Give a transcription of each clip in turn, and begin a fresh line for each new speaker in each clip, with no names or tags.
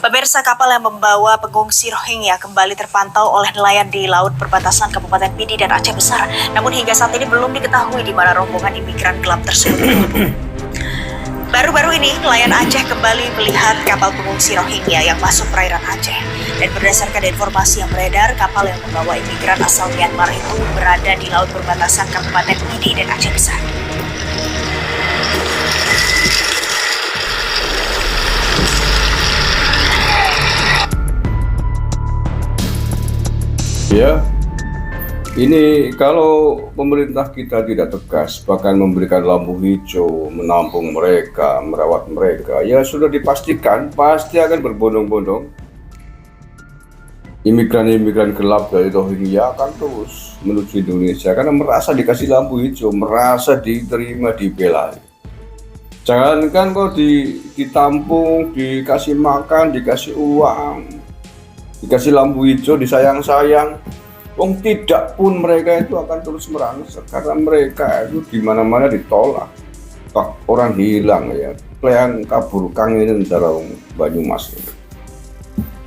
Pemirsa, kapal yang membawa pengungsi Rohingya kembali terpantau oleh nelayan di laut perbatasan Kabupaten Pidi dan Aceh Besar. Namun hingga saat ini belum diketahui di mana rombongan imigran gelap tersebut bertemu. Baru-baru ini, nelayan Aceh kembali melihat kapal pengungsi Rohingya yang masuk perairan Aceh. Dan berdasarkan informasi yang beredar, kapal yang membawa imigran asal Myanmar itu berada di laut perbatasan Kabupaten Pidi dan Aceh Besar.
Ya, ini kalau pemerintah kita tidak tegas, bahkan memberikan lampu hijau, menampung mereka, merawat mereka, ya sudah dipastikan pasti akan berbondong-bondong. Imigran-imigran gelap dari Rohingya akan terus menuju Indonesia karena merasa dikasih lampu hijau, merasa diterima, dibela. Jangankan kok ditampung, dikasih makan, dikasih uang, dikasih lampu hijau, disayang-sayang. Wong tidak pun mereka itu akan terus merangsek karena mereka itu di mana-mana ditolak. Orang hilang ya, kalian kabur kangen cara Banyumas.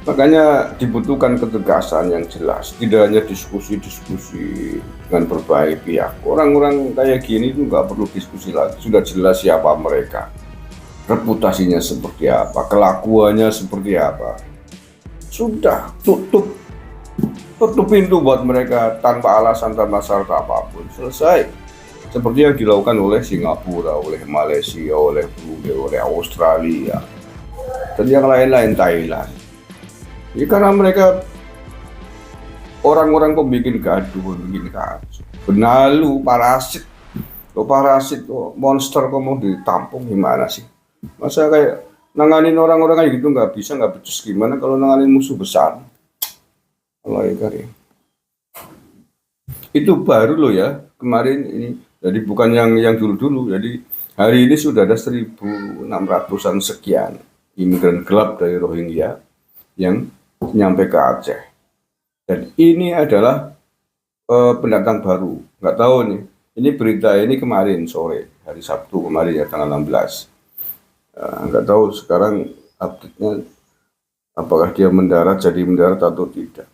Makanya dibutuhkan ketegasan yang jelas, tidak hanya diskusi-diskusi dengan berbagai pihak. Orang-orang kayak gini itu nggak perlu diskusi lagi, sudah jelas siapa mereka, reputasinya seperti apa, kelakuannya seperti apa. Sudah tutup pintu buat mereka tanpa alasan, tanpa syarat apapun, selesai. Seperti yang dilakukan oleh Singapura, oleh Malaysia, oleh Brunei, oleh Australia, dan yang lain-lain, Thailand. Ya, karena mereka orang-orang kok bikin gaduh, bikin kacau, benalu, parasit, monster kok mau ditampung gimana sih? Masa kayak nanganin orang-orang kayak gitu nggak bisa, nggak becus, gimana kalau nanganin musuh besar? Allah ya karim. Itu baru loh ya kemarin ini, jadi bukan yang dulu-dulu. Jadi hari ini sudah ada 1.600-an sekian imigran gelap dari Rohingya yang nyampe ke Aceh. Dan ini adalah pendatang baru. Nggak tahu nih, ini berita ini kemarin sore, hari Sabtu kemarin ya, tanggal 16. Nggak tahu sekarang update-nya apakah dia jadi mendarat atau tidak.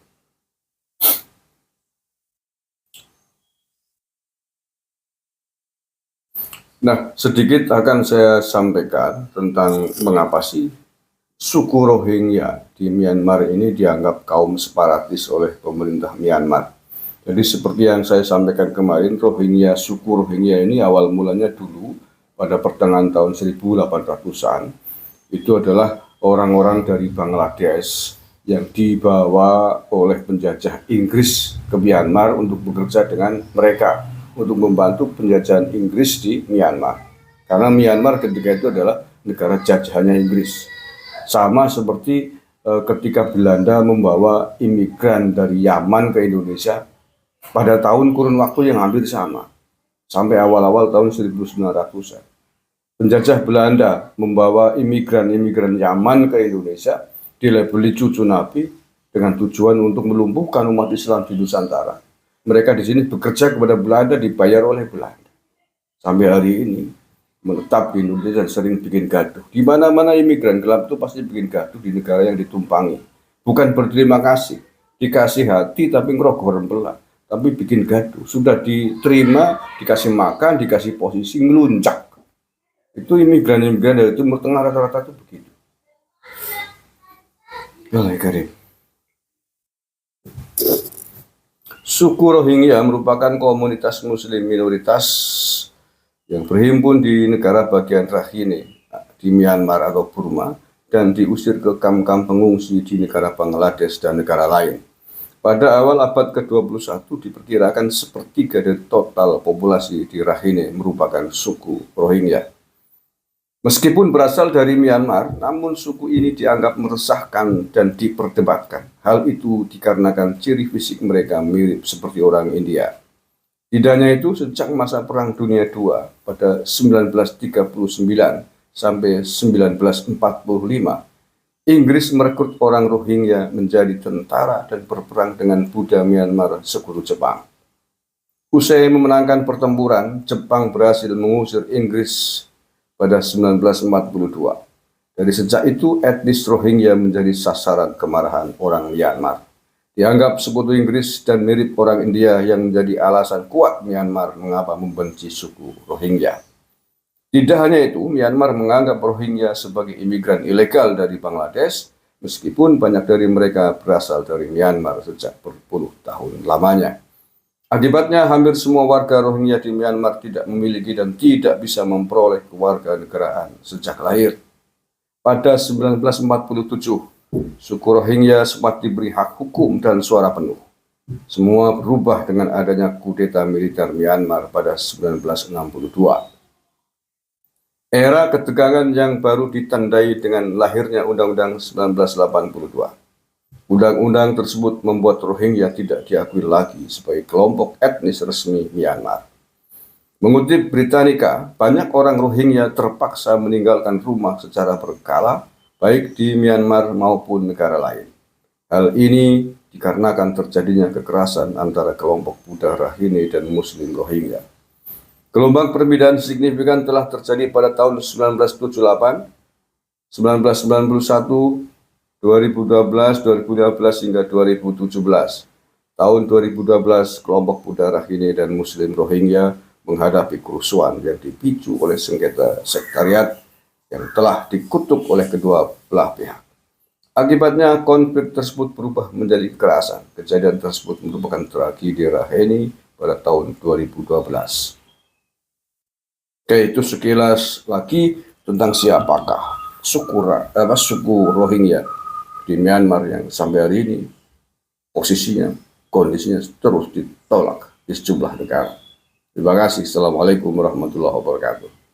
Nah, sedikit akan saya sampaikan tentang mengapa sih suku Rohingya di Myanmar ini dianggap kaum separatis oleh pemerintah Myanmar. Jadi seperti yang saya sampaikan kemarin, suku Rohingya ini awal mulanya dulu pada pertengahan tahun 1800-an, itu adalah orang-orang dari Bangladesh yang dibawa oleh penjajah Inggris ke Myanmar untuk bekerja dengan mereka, untuk membantu penjajahan Inggris di Myanmar. Karena Myanmar ketika itu adalah negara jajahannya Inggris. Sama seperti ketika Belanda membawa imigran dari Yaman ke Indonesia pada kurun waktu yang hampir sama, sampai awal-awal tahun 1900-an. Penjajah Belanda membawa imigran Yaman ke Indonesia, dilabeli cucu Nabi dengan tujuan untuk melumpuhkan umat Islam di Nusantara. Mereka di sini bekerja kepada Belanda, dibayar oleh Belanda. Sampai hari ini menetap di Indonesia dan sering bikin gaduh. Di mana-mana imigran gelap itu pasti bikin gaduh di negara yang ditumpangi. Bukan berterima kasih, dikasih hati tapi ngerogor rempela, tapi bikin gaduh. Sudah diterima, dikasih makan, dikasih posisi, ngeluncak. Itu imigran dari Timur Tengah rata-rata itu begitu. Allah karim. Suku Rohingya merupakan komunitas muslim minoritas yang berhimpun di negara bagian Rakhine di Myanmar atau Burma dan diusir ke kamp-kamp pengungsi di negara Bangladesh dan negara lain. Pada awal abad ke-21 diperkirakan sepertiga dari total populasi di Rakhine merupakan suku Rohingya. Meskipun berasal dari Myanmar, namun suku ini dianggap meresahkan dan diperdebatkan. Hal itu dikarenakan ciri fisik mereka mirip seperti orang India. Tidak hanya itu, sejak masa Perang Dunia II pada 1939 sampai 1945, Inggris merekrut orang Rohingya menjadi tentara dan berperang dengan Buddha Myanmar sekutu Jepang. Usai memenangkan pertempuran, Jepang berhasil mengusir Inggris pada 1942. Dari sejak itu, etnis Rohingya menjadi sasaran kemarahan orang Myanmar. Dianggap sekutu Inggris dan mirip orang India yang menjadi alasan kuat Myanmar mengapa membenci suku Rohingya. Tidak hanya itu, Myanmar menganggap Rohingya sebagai imigran ilegal dari Bangladesh, meskipun banyak dari mereka berasal dari Myanmar sejak berpuluh tahun lamanya. Akibatnya, hampir semua warga Rohingya di Myanmar tidak memiliki dan tidak bisa memperoleh kewarganegaraan sejak lahir. Pada 1947, suku Rohingya sempat diberi hak hukum dan suara penuh. Semua berubah dengan adanya kudeta militer Myanmar pada 1962. Era ketegangan yang baru ditandai dengan lahirnya Undang-Undang 1982. Undang-undang tersebut membuat Rohingya tidak diakui lagi sebagai kelompok etnis resmi Myanmar. Mengutip Britannica, banyak orang Rohingya terpaksa meninggalkan rumah secara berkala, baik di Myanmar maupun negara lain. Hal ini dikarenakan terjadinya kekerasan antara kelompok Buddha Rakhine dan Muslim Rohingya. Gelombang perbedaan signifikan telah terjadi pada tahun 1978, 1991, 2012, 2015 hingga 2017. Tahun 2012, kelompok Buddha Rakhine dan Muslim Rohingya menghadapi kerusuhan yang dipicu oleh sengketa sektariat yang telah dikutuk oleh kedua belah pihak. Akibatnya, konflik tersebut berubah menjadi kekerasan. Kejadian tersebut merupakan tragedi Rakhine pada tahun 2012. Oke, itu sekilas lagi tentang siapakah suku Rohingya di Myanmar yang sampai hari ini posisinya, kondisinya terus ditolak di sejumlah negara. Terima kasih. Assalamualaikum warahmatullahi wabarakatuh.